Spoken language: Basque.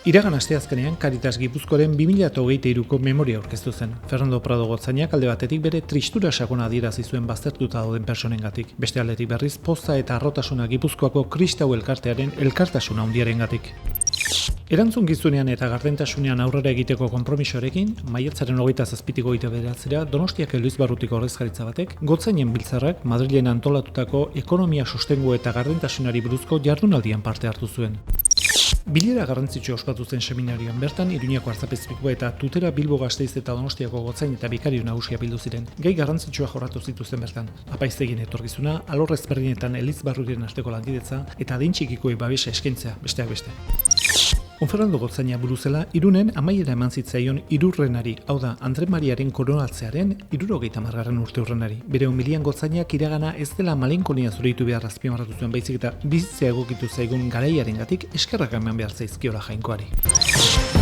Iragan asteazkenean Caritas Gipuzkoaren 2023ko memoria aurkeztu zen. Fernando Prado gotzainak alde batetik bere tristura sakona adierazi zuen baztertuta dauden pertsonengatik. Beste aldetik berriz poza eta harrotasuna Gipuzkoako Kristau elkartearen elkartasuna handiarengatik. Erantzunkizunean eta gardentasunean aurrera egiteko konpromisoarekin, maiatzaren 27-ko 29-era Donostiako Elizbarrutiko ordezkaritza batek gotzainen biltzarrak Madrilen antolatutako ekonomia sostengu eta gardentasunari buruzko jardunaldian parte hartu zuen. Bilera garrantzitsua ospatu zen seminarioan bertan, Iruñako Artzapezpiko eta Tutera Bilbo Gasteiz eta Donostiako gotzain eta bikario nagusia bildu ziren. Gai garrantzitsua jorratu zituzten bertan. Apaiztegien etorkizuna, alor ezberdinetan Elizbarrutiren arteko lankidetza eta adin txikikoei babesa eskaintzea, besteak beste. Fernando gotzaina buruzela, Irunen amaiera eman zitzaion Irurrenari, hau da, Andre Mariaren koronatzearen 70. urteurrenari. Bere homilian gotzainak iragana ez dela malenkonia zuritu behar azpimarratu zuen baizik eta bizitzea egokitu zaigun garaiarengatik eskerrak eman behar zaizkiola Jainkoari.